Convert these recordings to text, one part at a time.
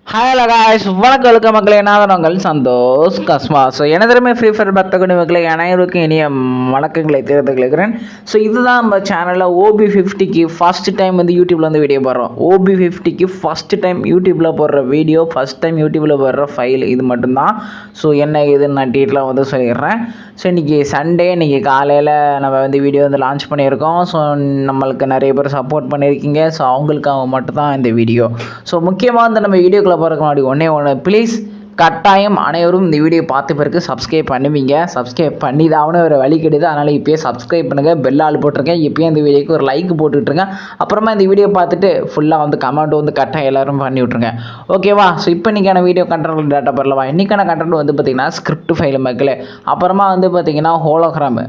Hello guys வணக்கம் மக்களே, நான் உங்கள் சந்தோஷ் கஸ்மா. ஸோ எனதுமே ஃப்ரீ ஃபயர் பக்தகுடி மக்களை அனைவருக்கும் இனிய வணக்கங்களை தெரிவித்துக்கிறேன். ஸோ இதுதான் நம்ம சேனலில் OB50க்கு ஃபஸ்ட் டைம் வந்து யூடியூப்பில் வந்து வீடியோ போடுறோம். OB50க்கு ஃபஸ்ட் டைம் யூடியூப்பில் போடுற வீடியோ, ஃபஸ்ட் டைம் யூடியூப்பில் போடுற ஃபைல் இது மட்டும்தான். ஸோ என்ன இதுன்னு நான் டீட்டெயிலாக வந்து சொல்லிடுறேன். ஸோ இன்றைக்கி சண்டே, இன்றைக்கி காலையில் நம்ம வந்து வீடியோ வந்து லான்ச் பண்ணியிருக்கோம். ஸோ நம்மளுக்கு நிறைய பேர் சப்போர்ட் பண்ணியிருக்கீங்க. ஸோ அவங்களுக்காக மட்டும்தான் இந்த வீடியோ. ஸோ முக்கியமாக வந்து நம்ம வீடியோக்குள்ளே போகிறதுக்கு முன்னாடி ஒன்று ப்ளீஸ், கட்டாயம் அனைவரும் இந்த வீடியோ பார்த்த பிறகு சப்ஸ்கிரைப் பண்ணுவீங்க. சப்ஸ்கிரைப் பண்ணி தான் ஒரு வழி கிடையாது. அதனால் இப்போயே சப்ஸ்கிரைப் பண்ணுங்கள், பெல் ஆள் போட்டிருக்கேன். இப்போயே இந்த வீடியோக்கு ஒரு லைக் போட்டுவிட்ருங்க. அப்புறமா இந்த வீடியோ பார்த்துட்டு ஃபுல்லாக வந்து கமெண்ட் வந்து கட்டாயம் எல்லோரும் பண்ணி விட்ருங்க, ஓகேவா? ஸோ இப்போ இன்றைக்கான வீடியோ கண்ட்ரோல் டேட்டா பரலவா. இன்றைக்கான கண்ட்ரோல் வந்து பார்த்திங்கன்னா ஸ்கிரிப்ட் ஃபைல் மக்களே, அப்புறமா வந்து பார்த்திங்கன்னா ஹோலோகிராமு,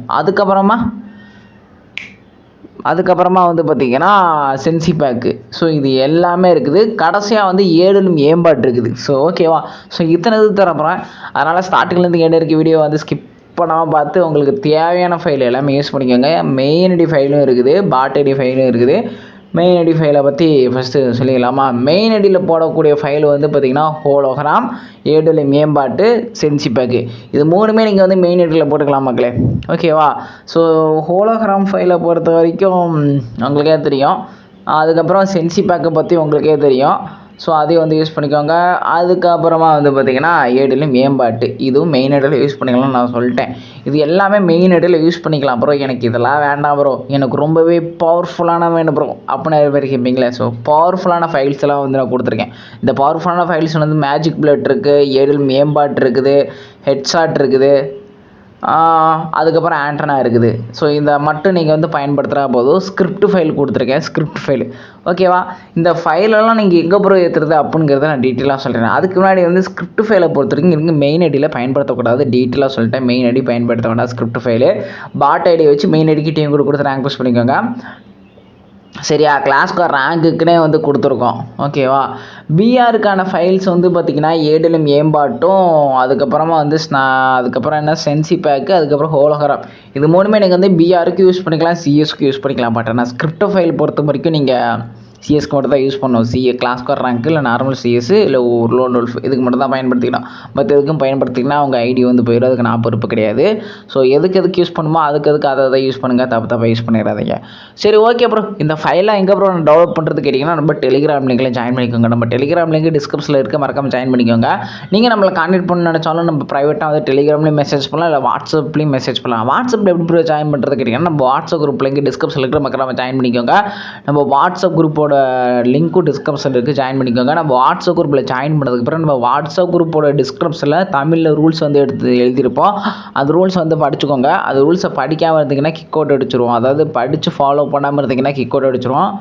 அதுக்கப்புறமா வந்து பார்த்திங்கன்னா சென்சி பேக்கு. ஸோ இது எல்லாமே இருக்குது. கடைசியாக வந்து ஏடலும் ஏம்பாட்டு இருக்குது. ஸோ ஓகேவா? ஸோ இத்தனை இது தரப்போகிறேன். அதனால் ஸ்டார்டிங்லேருந்து ஏடு இருக்க வீடியோ வந்து ஸ்கிப் பண்ணாமல் பார்த்து உங்களுக்கு தேவையான ஃபைல் எல்லாமே யூஸ் பண்ணிக்கோங்க. மெயின் ஐடி ஃபைலும் இருக்குது, பாட் ஐடி ஃபைலும் இருக்குது. மெயின் ஐடி ஃபைலை பற்றி ஃபஸ்ட்டு சொல்லிக்கலாமா? மெயின் ஐடியில் போடக்கூடிய ஃபைல் வந்து பார்த்திங்கன்னா ஹோலோகிராம், ஏடில் மேம்பாட்டு, சென்சி பேக்கு. இது மூணுமே நீங்கள் வந்து மெயின் ஐடியில் போட்டுக்கலாம் மக்களே, ஓகேவா? ஸோ ஹோலோகிராம் ஃபைலை பொறுத்த வரைக்கும் உங்களுக்கே தெரியும். அதுக்கப்புறம் சென்சி பேக்கை பற்றி உங்களுக்கே தெரியும். ஸோ அதையும் வந்து யூஸ் பண்ணிக்கோங்க. அதுக்கப்புறமா வந்து பார்த்திங்கன்னா ஏடில் மேம்பாட்டு, இதுவும் மெயின் ஐடியில் யூஸ் பண்ணிக்கலாம்னு நான் சொல்லிட்டேன். இது எல்லாமே மெயின் ஐடியில் யூஸ் பண்ணிக்கலாம். ப்ரோ எனக்கு இதெல்லாம் வேண்டாம் ப்ரோ, எனக்கு ரொம்பவே பவர்ஃபுல்லான வேணும் ப்ரோ அப்படின்னு நிறைய பேர் கேட்பீங்களே. ஸோ பவர்ஃபுல்லான ஃபைல்ஸ் எல்லாம் வந்து நான் கொடுத்துருக்கேன். இந்த பவர்ஃபுல்லான ஃபைல்ஸ் வந்து மேஜிக் பிளட் இருக்குது, ஏடில் மேம்பாட்டு இருக்குது, ஹெட்ஷாட் இருக்குது, அதுக்கப்புறம் ஆண்டனா இருக்குது. ஸோ இதை மட்டும் நீங்கள் வந்து பயன்படுத்துகிறா போதும். ஸ்கிரிப்ட் ஃபைல் கொடுத்துருக்கேன், ஸ்கிரிப்ட் ஃபைல், ஓகேவா? இந்த ஃபைலெல்லாம் நீங்கள் எங்கே ப்ரோ ஏற்றுறது அப்படிங்கிறத நான் டீட்டெயிலாக சொல்கிறேன். அதுக்கு முன்னாடி வந்து ஸ்கிரிப்ட் ஃபைலை பொறுத்த வரைக்கும் நீங்கள் மெயின் ஐடியில் பயன்படுத்தக்கூடாது. டீட்டெயிலாக சொல்லிட்டேன். மெயின் ஐடி பயன்படுத்த வேண்டாம். ஸ்கிரிப்ட் ஃபைலு பாட் ஐடி வச்சு மெயின் ஐடிக்கு டீம் கொடுத்து ரேங்க் புஷ் பண்ணிக்கோங்க, சரியா? கிளாஸ்க்கு ரேங்க்குன்னே வந்து கொடுத்துருக்கோம், ஓகேவா? பிஆருக்கான ஃபைல்ஸ் வந்து பார்த்திங்கன்னா ஏடிலும் ஏம்பாட்டும், அதுக்கப்புறமா வந்து அதுக்கப்புறம் என்ன சென்சி பேக்கு, அதுக்கப்புறம் ஹோலோகிராம். இது மூணுமே நீங்கள் வந்து பிஆருக்கு யூஸ் பண்ணிக்கலாம், சிஎஸ்க்கு யூஸ் பண்ணிக்கலாம். பட் ஆனால் ஸ்கிரிப்ட் ஃபைல் பொறுத்த வரைக்கும் நீங்கள் சிஎஸ்க்கு மட்டும் தான் யூஸ் பண்ணணும். கிளாஸ் ஸ்கோர் ரேங்க்கு இல்லை நார்மல் சிஎஸ் இல்லை ஒரு லோன் ரோல்ஃப் இதுக்கு மட்டும் தான் பயன்படுத்திக்கணும். பட் எதுக்கும் பயன்படுத்திங்கன்னா அவங்க ஐடி வந்து போயிடும். அதுக்கு நான் பொறுப்பு கிடையாது. ஸோ எதுக்கு யூஸ் பண்ணுமோ அதுக்கு அதை யூஸ் பண்ணுங்கள். தப்பாக யூஸ் பண்ணிடாதீங்க, சரி? ஓகே ப்ரோ, இந்த ஃபைலாம் எங்கே ப்ரோ நான் டெவலப் பண்ணுறது கேட்டிங்கன்னா நம்ம டெலிகிராம் லிங்கில் ஜாயின் பண்ணிக்கோங்க. நம்ம டெலிகிராம் லிங்க் டிஸ்கிரிப்ஷனில் இருக்க, மறக்காமல் ஜாயின் பண்ணிக்கோங்க. நீங்கள் நம்மளை கான்டெக்ட் பண்ண நினச்சாலும் நம்ம ப்ரைவேட்டாக வந்து டெலிகிராம்லேயும் மெசேஜ் பண்ணலாம், இல்லை வாட்ஸ்அப்லேயும் மெசேஜ் பண்ணலாம். வாட்ஸ்அப்பில் எப்படி ப்ரோ ஜாயின் பண்ணுறது கேட்டிங்கன்னா நம்ம வாட்ஸ்அப் குரூப் லிங்க் டிஸ்கிரிப்ஷனில் இருக்கிற, மறக்காமல் ஜாயின் பண்ணிக்கோங்க. நம்ம வாட்ஸ்அப் குரூப்போட லிங்க்கும் டிஸ்கிரிப்ஷனில் இருக்குது, ஜாயின் பண்ணிக்கோங்க. நம்ம வாட்ஸ்அப் குரூப்பில் ஜாயின் பண்ணதுக்கப்புறம் நம்ம வாட்ஸ்அப் குரூப்போட டிஸ்கிரிப்ஷனில் தமிழில் ரூல்ஸ் வந்து எழுதியிருப்போம். அந்த ரூல்ஸ் வந்து படிச்சுக்கோங்க. அந்த ரூல்ஸை படிக்காமல் இருந்தீங்கன்னா கிக் அவுட் அடிச்சிருவோம். அதாவது படித்து ஃபாலோ பண்ணாமல் இருந்தீங்கன்னா கிக் அவுட் அடிச்சிருவோம்.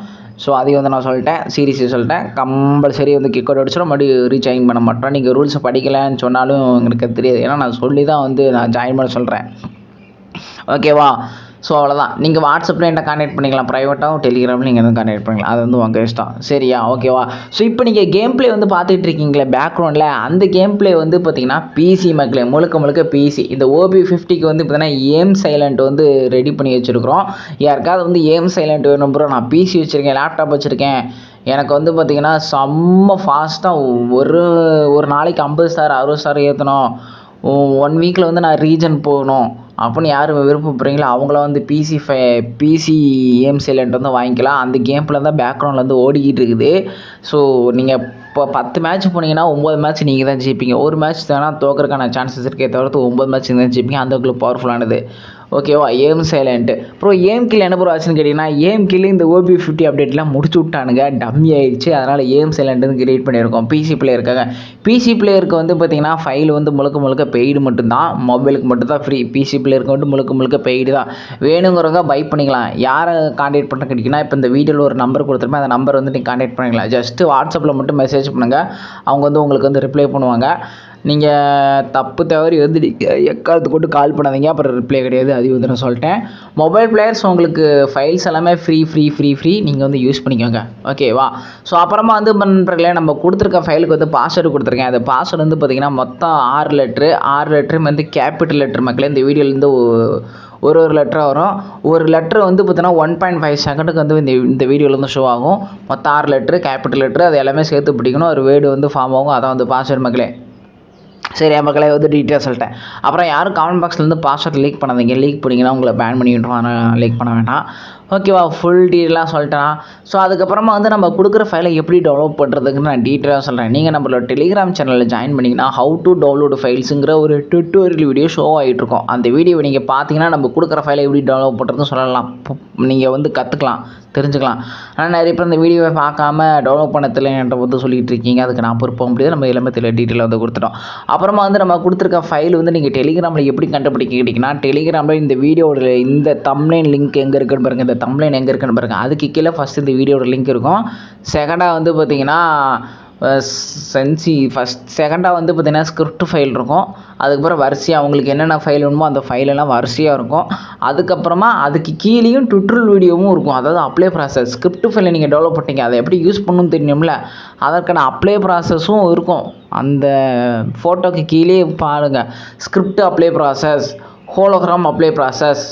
ஸோ அதையும் வந்து நான் சொல்லிட்டேன், சீரியஸாக சொல்லிட்டேன். கம்பல்சரி வந்து கிக் அவுட் அடிச்சிடும், மறுபடியும் ரீஜாயின் பண்ண மாட்டோம். நீங்கள் ரூல்ஸை படிக்கலைன்னு சொன்னாலும் எனக்கு தெரியாது, ஏன்னா நான் சொல்லி தான் வந்து நான் ஜாயின் பண்ண சொல்கிறேன், ஓகேவா? ஸோ அவ்வளோதான். நீங்கள் வாட்ஸ்அப்பில் என்ன கான்டெக்ட் பண்ணிக்கலாம், ப்ரைவேட்டாகவும் டெலிகிராமில் நீங்கள் வந்து கான்டெக்ட் பண்ணிக்கலாம். அது வந்து உங்கள் இஷ்டம், சரியா? ஓகேவா? ஸோ இப்போ நீங்கள் கேம் ப்ளே வந்து பார்த்துட்டு இருக்கீங்களே பேக்ரவுண்டில், அந்த கேம் ப்ளே வந்து பார்த்திங்கன்னா பிசி மக்களே, முழுக்க பிசி. இந்த OB50க்கு வந்து பார்த்திங்கன்னா ஏம் சைலண்ட் வந்து ரெடி பண்ணி வச்சுருக்குறோம். யாருக்காவது வந்து ஏம் சைலண்ட் வேணும் ப்ரோ, நான் பிசி வச்சுருக்கேன், லேப்டாப் வச்சுருக்கேன், எனக்கு வந்து பார்த்திங்கன்னா செம்ம ஃபாஸ்ட்டாக ஒரு நாளைக்கு 50 ஸ்டார் 60 ஸ்டார் ஏற்றணும், 1 வீக்கில் வந்து நான் ரீஜன் போகணும் அப்படின்னு யார் விருப்பப்படுறீங்களோ அவங்கள வந்து பிசி ஏம் சைலண்ட் வந்து வாங்கிக்கலாம். அந்த கேமில் தான் பேக்ரவுண்டில் வந்து ஓடிக்கிட்டு இருக்குது. ஸோ நீங்கள் இப்போ 10 மேட்ச் போனீங்கன்னா 9 மேட்ச் நீங்கள் தான் ஜெயிப்பீங்க. ஒரு மேட்ச் தானே தோக்கிறதுக்கான சான்சஸ் இருக்கே தவிர்த்து 9 மேட்ச் நீங்கள் தான் ஜெயிப்பீங்க. அந்த அளவுக்கு பவர்ஃபுல்லானது, ஓகேவா? ஏம் சைலண்ட்டு. அப்புறம் ஏம் கில் என்ன ப்ரோ ஆச்சுன்னு கேட்டிங்கன்னா, ஏம் கில் இந்த OB50 அப்டேட்லாம் முடிச்சு விட்டானுங்க, டம்மி ஆயிடுச்சு. அதனால் ஏம் சைலண்ட் வந்து கிரியேட் பண்ணியிருக்கோம் பிசி பிளேயருக்காக. பிசி பிளேயருக்கு வந்து பார்த்திங்கன்னா ஃபைல் வந்து முழுக்க பெய்டு மட்டும்தான், மொபைலுக்கு மட்டும் தான் ஃப்ரீ. பிசி பிளேயருக்கு மட்டும் முழுக்க பெய்டு தான். வேணுங்கிறவங்க பை பண்ணிக்கலாம். யாரை கான்டெக்ட் பண்ண கேட்டிங்கன்னா, இப்போ இந்த வீடியோவில் ஒரு நம்பர் கொடுத்துருப்பேன், அந்த நம்பர் வந்து நீங்கள் கான்டெக்ட் பண்ணிக்கலாம். ஜஸ்ட்டு வாட்ஸ்அப்பில் மட்டும் மெசேஜ் பண்ணுங்கள், அவங்க வந்து உங்களுக்கு வந்து ரிப்ளை பண்ணுவாங்க. நீங்கள் தப்பு தவறி வந்து எக்காலத்து கொண்டு கால் பண்ணாதீங்க, அப்புறம் ரிப்ளை கிடையாது. அது வந்து நான் சொல்லிட்டேன். மொபைல் பிளேயர்ஸ் உங்களுக்கு ஃபைல்ஸ் எல்லாமே ஃப்ரீ நீங்கள் வந்து யூஸ் பண்ணிக்கோங்க, ஓகேவா? ஸோ அப்புறமா வந்து பண்ணுறீங்களே, நம்ம கொடுத்துருக்க ஃபைலுக்கு வந்து பாஸ்வேர்டு கொடுத்துருக்கேன். அந்த பாஸ்வேர்டு வந்து பார்த்திங்கன்னா மொத்தம் 6 லெட்ரு வந்து கேபிட்டல் லெட்ரு மக்களே. இந்த வீடியோலேருந்து ஒரு லெட்டர் வரும். ஒரு லெட்டர் வந்து பார்த்தீங்கன்னா 1.5 செகண்டுக்கு வந்து இந்த வீடியோவில் வந்து ஷோ ஆகும். மொத்தம் 6 லெட்ரு, கேபிட்டல் லெட்ரு, அது எல்லாமே சேர்த்து பிடிக்கணும். ஒரு வேர்டு வந்து ஃபார்ம் ஆகும். அதான் வந்து பாஸ்வேர்டு மக்களே. சரி மக்களே வந்து டீட்டெயில்ஸ் சொல்லிட்டேன். அப்புறம் யாரும் கமெண்ட் பாக்ஸ்லேருந்து பாஸ்வேர்ட் லீக் பண்ணாதீங்க. லீக் பண்ணிங்கன்னா உங்களை பேன் பண்ணி விட்டுருவாங்க. லீக் பண்ண வேண்டாம். ஓகேவா, ஃபுல் டீட்டெயிலாக சொல்லிட்டேன். ஸோ அதுக்கப்புறமா வந்து நம்ம கொடுக்குற ஃபைலை எப்படி டெவலப் பண்ணுறதுக்குன்னு நான் டீட்டெயிலாக சொல்கிறேன். நீங்கள் நம்மளோட டெலிகிராம் சேனலில் ஜாயின் பண்ணிங்கன்னா ஹவு டு டவுன்லோடு ஃபைல்ஸுங்கிற ஒரு டுட்டோரியல் வீடியோ ஷோ ஆகிட்டு இருக்கும். அந்த வீடியோவை நீங்கள் பார்த்தீங்கன்னா நம்ம கொடுக்குற ஃபைலை எப்படி டெவலப் பண்ணுறதுன்னு சொல்லலாம். நீங்கள் வந்து கற்றுக்கலாம், தெரிஞ்சுக்கலாம். ஆனால் நிறைய பேர் இந்த வீடியோவை பார்க்காம டெவலப் பண்ண தெரியலன்ற வந்து சொல்லிகிட்டு இருக்கீங்க. அதுக்கு நான் பொறுப்ப முடியாது. நம்ம எல்லாமே டீட்டெயிலாக வந்து கொடுத்துட்டோம். அப்புறமா வந்து நம்ம கொடுத்துருக்க ஃபைல் வந்து நீங்கள் டெலிகிராமில் எப்படி கண்டுபிடிக்கிட்டீங்கன்னா, டெலிகிராமில் இந்த வீடியோட இந்த தம்ப்நெயில் லிங்க் எங்கே இருக்குன்னு பாருங்கள். இந்த தம்ப்நெயில் எங்கே இருக்குன்னு பாருங்கள். அதுக்கு கீழே ஃபஸ்ட்டு இந்த வீடியோட லிங்க் இருக்கும். செகண்டாக வந்து பார்த்தீங்கன்னா செகண்டாக வந்து பார்த்தீங்கன்னா ஸ்கிரிப்ட் ஃபைல் இருக்கும். அதுக்கப்புறம் வரிசையாக அவங்களுக்கு என்னென்ன ஃபைல் வேணுமோ அந்த ஃபைலெல்லாம் வரிசையாக இருக்கும். அதுக்கப்புறமா அதுக்கு கீழேயும் டுட்டோரியல் வீடியோவும் இருக்கும். அதாவது அப்ளை ப்ராசஸ். ஸ்கிரிப்ட் ஃபைலை நீங்கள் டெவலப் பண்ணிங்க, அதை எப்படி யூஸ் பண்ணணும்னு தெரியும்ல, அதற்கான அப்ளை ப்ராசஸும் இருக்கும். அந்த ஃபோட்டோக்கு கீழே பாருங்கள், script apply process, hologram apply process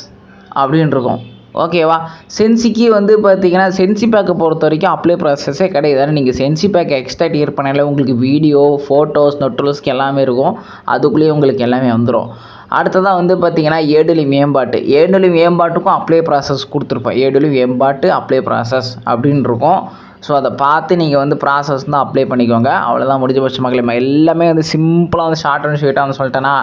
அப்படின்னு இருக்கும். ஓகேவா. சென்சிக்கு வந்து பார்த்தீங்கன்னா சென்சி பேக்கை பொறுத்த வரைக்கும் அப்ளை ப்ராசஸே கிடையாது. நீங்கள் சென்சி பேக்கை எக்ஸ்ட்ரா டியர் பண்ணாலே உங்களுக்கு வீடியோ, ஃபோட்டோஸ், நோட்ரோஸ்க்கு எல்லாமே இருக்கும். அதுக்குள்ளேயே உங்களுக்கு எல்லாமே வந்துடும். அடுத்ததாக வந்து பார்த்தீங்கன்னா ஏடொலி மேம்பாட்டுக்கும் அப்ளை ப்ராசஸ் கொடுத்துருப்போம். ஏடொலி மேம்பாட்டு அப்ளை ப்ராசஸ் அப்படின்னு இருக்கும். ஸோ அதை பார்த்து நீங்கள் வந்து ப்ராசஸ் தான் அப்ளை பண்ணிக்கோங்க. அவ்வளோதான், முடிஞ்ச பட்ச மக்களே. எல்லாமே வந்து சிம்பிளாக வந்து ஷார்ட் அண்ட் ஸ்வீட்டாக வந்து சொல்லிட்டேன்னா,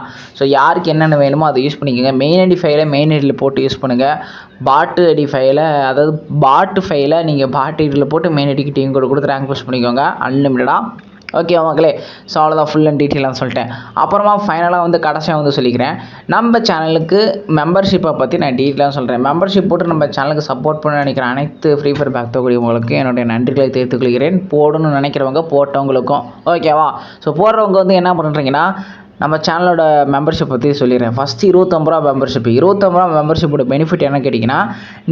ஸோ யாருக்கு என்னென்ன வேணுமோ அதை யூஸ் பண்ணிக்கோங்க. மெயின் ஐடி ஃபைலை மெயின் ஐடியில் போட்டு யூஸ் பண்ணுங்கள். பாட்டு ஐடி ஃபைலை, அதாவது பாட்டு ஃபைலை நீங்கள் பாட்டு ஐடியில் போட்டு மெயின் ஐடிக்கு டீம் கோட் கொடுத்து ரேங்க் புஷ் பண்ணிக்கோங்க அன்லிமிட்டடாக. ஓகே மக்களே. ஸோ அவ்வளோதான், ஃபுல் அண்ட் டீட்டெயிலாக சொல்லிட்டேன். அப்புறமா ஃபைனலாக வந்து கடைசியாக வந்து சொல்லிக்கிறேன், நம்ம சேனலுக்கு மெம்பர்ஷிப்பை பற்றி நான் டீட்டெயிலாக சொல்கிறேன். மெம்பர்ஷிப் போட்டு நம்ம சேனலுக்கு சப்போர்ட் பண்ண நினைக்கிற அனைத்து ஃப்ரீ ஃபயர் பேக் தோக்கூடியவங்களுக்கு என்னுடைய நன்றிகளை தெரிவித்துக் கொள்கிறேன். போடணும்னு நினைக்கிறவங்க போட்டவங்களுக்கும். ஓகேவா. ஸோ போடுறவங்க வந்து என்ன பண்ணுறீங்கன்னா, நம்ம சேனலோட மெம்பர்ஷிப் பற்றி சொல்லிடுறேன். ஃபஸ்ட்டு 25 ரூபா மெம்பர்ஷிப். 25 ரூபா மெம்பர்ஷிப்போட பெனிஃபிட் என்ன கேட்டிங்கன்னா,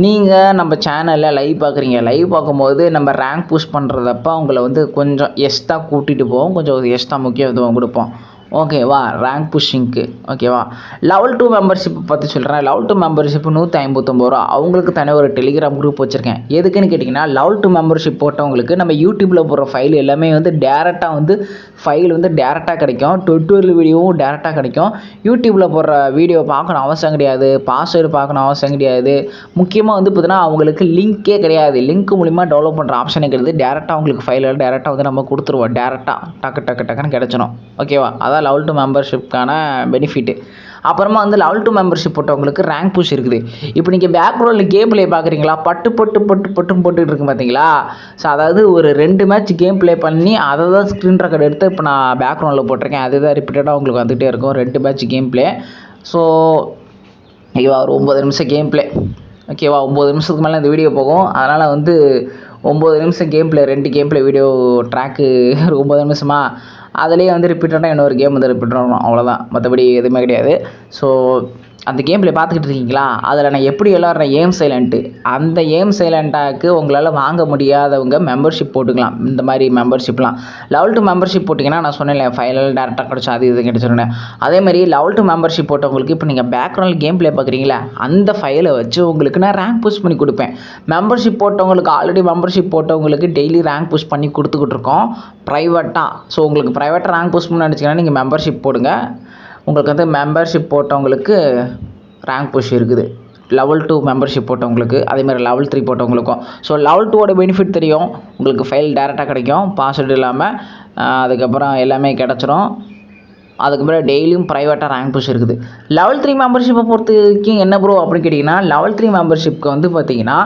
நீங்கள் நம்ம சேனலில் லைவ் பார்க்குறீங்க. லைவ் பார்க்கும்போது நம்ம ரேங்க் புஷ் பண்ணுறதப்ப உங்களை வந்து கொஞ்சம் எக்ஸ்ட்ரா கூட்டிகிட்டு போவோம், கொஞ்சம் எக்ஸ்ட்ரா முக்கியத்துவம் கொடுப்போம். ஓகேவா, ரேங்க் புஷ்ஷிங்க்கு. ஓகேவா. லெவல் 2 மெம்பர்ஷிப் பற்றி சொல்கிறேன். லெவல் 2 மெம்பர்ஷிப் 159 ரூபா. அவங்களுக்கு தனியாக ஒரு டெலிகிராம் குரூப் வச்சுருக்கேன். எதுக்குன்னு கேட்டிங்கன்னா, லெவல் 2 மெம்பர்ஷிப் போட்டவங்களுக்கு நம்ம யூடியூப்பில் போடுற ஃபைல் எல்லாமே வந்து டேரெக்டாக வந்து ஃபைல் வந்து டேரெக்டாக கிடைக்கும். டுட்டோரியல் வீடியோவும் டேரெக்டாக கிடைக்கும். யூடியூப்பில் போடுற வீடியோ பார்க்கணும் அவசியம் கிடையாது, பாஸ்வேர்டு பார்க்கணும் அவசியம் கிடையாது. முக்கியமாக வந்து பார்த்தீங்கன்னா அவங்களுக்கு லிங்க்கே கிடையாது. லிங்க் மூலிமா டெவலப் பண்ணுற ஆப்ஷனே கிடையாது. டேரெக்டாக அவங்களுக்கு ஃபைலில் டேரெக்டாக வந்து நம்ம கொடுத்துருவோம். டேரெக்டாக டக்குன்னு கிடச்சிடும். ஓகேவா. அதான் லெவல் 2 மெம்பர்ஷிப்கான பெனிஃபிட்டு. அப்புறமா வந்து லெவல் 2 மெம்பர்ஷிப் போட்டவங்களுக்கு ரேங்க் புஷ் இருக்குது. இப்போ நீங்கள் பேக்ரவுண்டில் கேம் ப்ளே பார்க்குறீங்களா, போட்டுட்டு இருக்கு பார்த்தீங்களா. ஸோ அதாவது ஒரு 2 மேட்ச் கேம் ப்ளே பண்ணி அதை தான் ஸ்க்ரீன் ரெக்கார்ட் எடுத்து இப்போ நான் பேக்ரவுண்டில் போட்டிருக்கேன். அதுதான் ரிப்பீட்டடாக உங்களுக்கு வந்துகிட்டே இருக்கும். 2 மேட்ச் கேம் ப்ளே. ஸோ ஓகேவா, ஒரு 9 நிமிஷம் கேம் ப்ளே. ஓகேவா, 9 நிமிஷத்துக்கு மேலே இந்த வீடியோ போகும். அதனால் வந்து 9 நிமிஷம் game play, 2 game play video track 9 நிமிஷமா, அதுலேயே வந்து ரிப்பீட்டடாக இன்னொரு கேம் வந்து ரிப்பீட் ஆகணும். அவ்வளோதான், மற்றபடி எதுவுமே கிடையாது. ஸோ அந்த கேம் ப்ளே பார்த்துக்கிட்டு இருக்கீங்களா, அதில் நான் எப்படி விளாட்றேன் ஏம் சைலண்ட்டு, அந்த ஏம் சைலண்ட்டாக்கு உங்களால் வாங்க முடியாதவங்க மெம்பர்ஷிப் போட்டுக்கலாம். இந்த மாதிரி மெம்பர்ஷிப்லாம் லெவல் 2 மெம்பர்ஷிப் போட்டிங்கன்னா நான் சொன்னேன் ஃபைனல் டேரெக்டாக கிடச்சா அது இது கிடச்சிருந்தேன். அதேமாதிரி லெவல் 2 மெம்பர்ஷிப் போட்டவங்களுக்கு இப்போ நீங்கள் பேக்ரவுண்டில் கேம் ப்ளே பார்க்குறீங்களா, அந்த ஃபைலை வச்சு உங்களுக்கு நான் ரேங்க் புஷ் பண்ணி கொடுப்பேன். மெம்பர்ஷிப் போட்டவங்களுக்கு, ஆல்ரெடி மெம்பர்ஷிப் போட்டவங்களுக்கு டெய்லி ரேங்க் புஷ் பண்ணி கொடுத்துக்கிட்டு இருக்கோம் ப்ரைவேட்டாக. ஸோ உங்களுக்கு ப்ரைவேட்டாக ரேங்க் புஷ் பண்ணி நினச்சிங்கன்னா நீங்கள் மெம்பர்ஷிப் போடுங்க. உங்களுக்கு வந்து மெம்பர்ஷிப் போட்டவங்களுக்கு ரேங்க் புஷ் இருக்குது. லெவல் 2 மெம்பர்ஷிப் போட்டவங்களுக்கு, அதேமாதிரி லெவல் 3 போட்டவங்களுக்கும். ஸோ லெவல் 2ஓட பெனிஃபிட் தெரியும் உங்களுக்கு, ஃபைல் டேரெக்டாக கிடைக்கும் பாஸ்வேர்டு இல்லாமல். அதுக்கப்புறம் எல்லாமே கிடச்சிரும். அதுக்கப்புறம் டெய்லியும் ப்ரைவேட்டாக ரேங்க் புஷ் இருக்குது. லெவல் 3 மெம்பர்ஷிப்பை பொறுத்த வரைக்கும் என்ன ப்ரோ அப்படின்னு கேட்டிங்கன்னா, லெவல் 3 மெம்பர்ஷிப்க்கு வந்து பார்த்தீங்கன்னா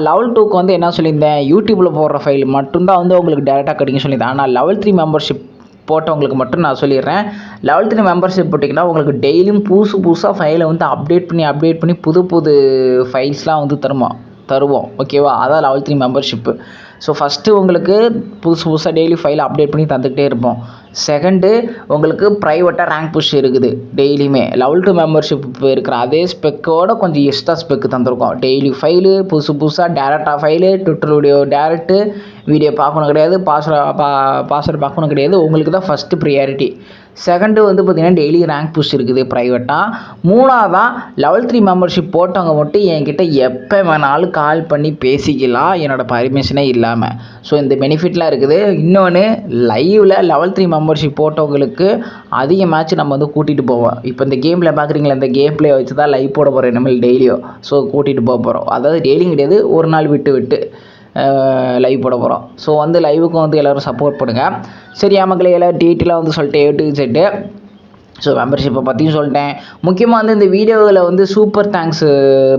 லெவல் 2க்கு வந்து என்ன சொல்லியிருந்தேன், யூடியூப்பில் போடுற ஃபைல் மட்டும்தான் வந்து உங்களுக்கு டேரெக்டாக கிடைக்கும் சொல்லியிருந்தேன். ஆனால் லெவல் 3 மெம்பர்ஷிப் போட்டவங்களுக்கு மட்டும் நான் சொல்லிடுறேன், லெவல் 3 மெம்பர்ஷிப் போட்டிங்கன்னா உங்களுக்கு டெய்லியும் புதுசாக ஃபைலை வந்து அப்டேட் பண்ணி புது ஃபைல்ஸ்லாம் வந்து தருவோம். ஓகேவா, அதான் லெவல் 3 மெம்பர்ஷிப்பு. ஸோ ஃபஸ்ட்டு உங்களுக்கு புதுசாக டெய்லி ஃபைலை அப்டேட் பண்ணி தந்துக்கிட்டே இருப்போம். செகண்டு உங்களுக்கு ப்ரைவேட்டாக ரேங்க் புஷ் இருக்குது டெய்லியுமே. லெவல் 2 மெம்பர்ஷிப் இருக்கிற அதே ஸ்பெக்கோட கொஞ்சம் எக்ஸ்ட்ரா ஸ்பெக்கு தந்திருக்கோம். டெய்லி ஃபைலு புதுசாக டேரெக்டாக ஃபைலு, ட்விட்டர் வீடியோ டேரெக்டு, வீடியோ பார்க்கணும் கிடையாது, பாஸ்வேர்டு பார்க்கணும் கிடையாது. உங்களுக்கு தான் ஃபஸ்ட்டு ப்ரியாரிட்டி. செகண்டு வந்து பார்த்திங்கன்னா டெய்லி ரேங்க் புஷ் இருக்குது ப்ரைவேட்டாக. மூணாவதாக லெவல் 3 மெம்பர்ஷிப் போட்டவங்க மட்டும் என்கிட்ட எப்போ வேணாலும் கால் பண்ணி பேசிக்கலாம், என்னோடய பர்மிஷனே இல்லாமல். ஸோ இந்த பெனிஃபிட்லாம் இருக்குது. இன்னொன்று, லைவில் லெவல் 3 மெம்பர்ஷிப் போட்டவங்களுக்கு அதிக மேட்ச் நம்ம வந்து கூட்டிகிட்டு போவோம். இப்போ இந்த கேமில் பார்க்குறீங்களா, இந்த கேம் பிளே வச்சு தான் லைவ் போட போகிறோம் இனிமேல் டெய்லியும். ஸோ கூட்டிகிட்டு போகிறோம், அதாவது டெய்லியும் கிடையாது, ஒரு நாள் விட்டு லைவ் போட போகிறோம். ஸோ வந்து லைவுக்கும் வந்து எல்லோரும் சப்போர்ட் பண்ணுங்கள். சரி மக்களே, எல்லாம் டீட்டெயிலாக வந்து சொல்லிட்டு A to Z. ஸோ மெம்பர்ஷிப்பை பற்றியும் சொல்லிட்டேன். முக்கியமாக வந்து இந்த வீடியோவில் வந்து சூப்பர் தேங்க்ஸ்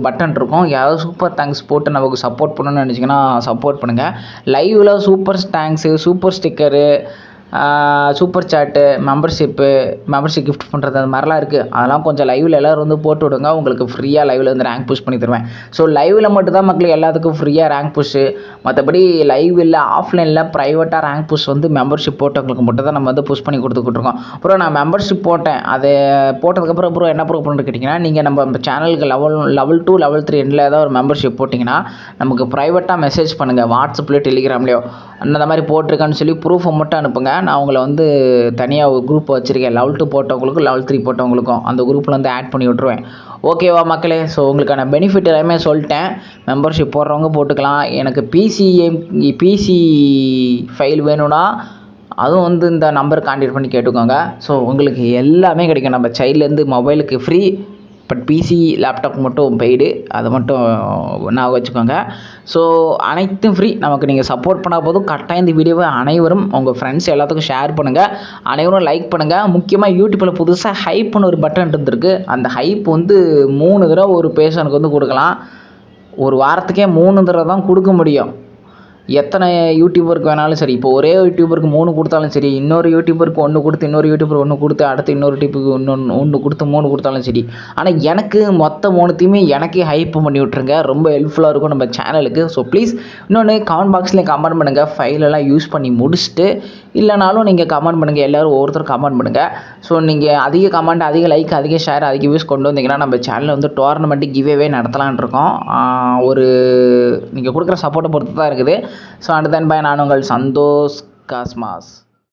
பட்டன் இருக்கும். யாராவது சூப்பர் தேங்க்ஸ் போட்டு நமக்கு சப்போர்ட் பண்ணணும்னு நினச்சிங்கன்னா சப்போர்ட் பண்ணுங்கள். லைவில் super thanks, super sticker, super chat, membership gift பண்ணுறது, அது மாதிரிலாம் இருக்குது. அதெல்லாம் கொஞ்சம் லைவில் எல்லோரும் வந்து போட்டு விடுங்க. உங்களுக்கு ஃப்ரீயாக லைவில் வந்து ரேங்க் புஷ் பண்ணி தருவேன். ஸோ லைவில் மட்டும்தான் மக்களுக்கு எல்லாத்துக்கும் ஃப்ரீயாக ரேங்க் புஷ்ஷு. மற்றபடி லைவ் இல்லை, ஆஃப்லைனில் ப்ரைவேட்டாக ரேங்க் புஷ் வந்து மெம்பர்ஷிப் போட்டவங்களுக்கு மட்டும் தான் நம்ம வந்து புஷ் பண்ணி கொடுத்துக்கிட்ருக்கோம். அப்புறம் நான் மெம்பர்ஷிப் போட்டேன், அதை போட்டதுக்கப்புறம் அப்புறம் என்ன ப்ரூவ் பண்ணுறது கேட்டிங்கன்னா, நீங்கள் நம்ம சேனலுக்கு லெவல் 2 லெவல் 3 எண்டில் ஏதாவது ஒரு மெம்பர்ஷிப் போட்டிங்கன்னா நமக்கு ப்ரைவேட்டாக மெசேஜ் பண்ணுங்கள், வாட்ஸ்அப்லேயோ டெலிகிராம்லேயோ. அந்த மாதிரி போட்டிருக்கான்னு சொல்லி ப்ரூஃபை மட்டும் அனுப்புங்க. நான் உங்களை வந்து தனியாக ஒரு குரூப் வச்சுருக்கேன், லெவல் 2 போட்டவங்களுக்கும் லெவல் 3 போட்டவங்களுக்கும். அந்த குரூப்பில் வந்து ஆட் பண்ணி விட்ருவேன். ஓகேவா மக்களே? ஸோ உங்களுக்கான பெனிஃபிட் எல்லாமே சொல்லிட்டேன். மெம்பர்ஷிப் போடுறவங்க போட்டுக்கலாம். எனக்கு பிசி ஃபைல் வேணும்னா அதுவும் வந்து இந்த நம்பர் கான்டாக்ட் பண்ணி கேட்டுக்கோங்க. ஸோ உங்களுக்கு எல்லாமே கிடைக்கும். நம்ம சைல்ட்லேருந்து மொபைலுக்கு ஃப்ரீ, பட் பிசி லேப்டாப் மட்டும் பெய்டு, அதை மட்டும் நான் வச்சுக்கோங்க. ஸோ அனைத்தும் ஃப்ரீ. நமக்கு நீங்கள் சப்போர்ட் பண்ணால் போதும். கரெக்டாக இந்த வீடியோவை அனைவரும் உங்கள் ஃப்ரெண்ட்ஸ் எல்லாத்துக்கும் ஷேர் பண்ணுங்கள், அனைவரும் லைக் பண்ணுங்கள். முக்கியமாக யூடியூப்பில் புதுசாக ஹைப்னு ஒரு பட்டன் இருந்திருக்கு. அந்த ஹைப் வந்து 3 தடவை ஒரு பேஷனுக்கு வந்து கொடுக்கலாம். ஒரு வாரத்துக்கே 3 தடவை தான் கொடுக்க முடியும். எத்தனை யூடியூபருக்கு வேணாலும் சரி. இப்போ ஒரே யூடியூபருக்கு 3 கொடுத்தாலும் சரி, இன்னொரு யூடியூபருக்கு 1 கொடுத்து, இன்னொரு யூடியூபர் 1 கொடுத்து, அடுத்து இன்னொரு யூடியூபருக்கு 1 கொடுத்து 3 கொடுத்தாலும் சரி. ஆனால் எனக்கு மொத்த 3த்தையுமே எனக்கே ஹைப் பண்ணி விட்ருங்க. ரொம்ப ஹெல்ப்ஃபுல்லாக இருக்கும் நம்ம சேனலுக்கு. ஸோ ப்ளீஸ் இன்னொன்று கமெண்ட் பாக்ஸ்லேயும் கமெண்ட் பண்ணுங்கள். ஃபைலெல்லாம் யூஸ் பண்ணி முடிச்சுட்டு, இல்லைனாலும் நீங்கள் கமெண்ட் பண்ணுங்கள். எல்லோரும் ஒவ்வொருத்தரும் கமெண்ட் பண்ணுங்கள். ஸோ நீங்கள் அதிக கமெண்ட், அதிக லைக், அதிக ஷேர், அதிக வியூஸ் கொண்டு வந்தீங்கன்னா நம்ம சேனலில் வந்து டோர்னமெண்ட்டு கிவ்அவே நடத்தலான் இருக்கோம். ஒரு நீங்கள் கொடுக்குற சப்போர்ட்டை பொறுத்து தான் இருக்குது. ஸோ அண்ட் தென் பை, நான் உங்கள் சந்தோஷ் காஸ்மாஸ்.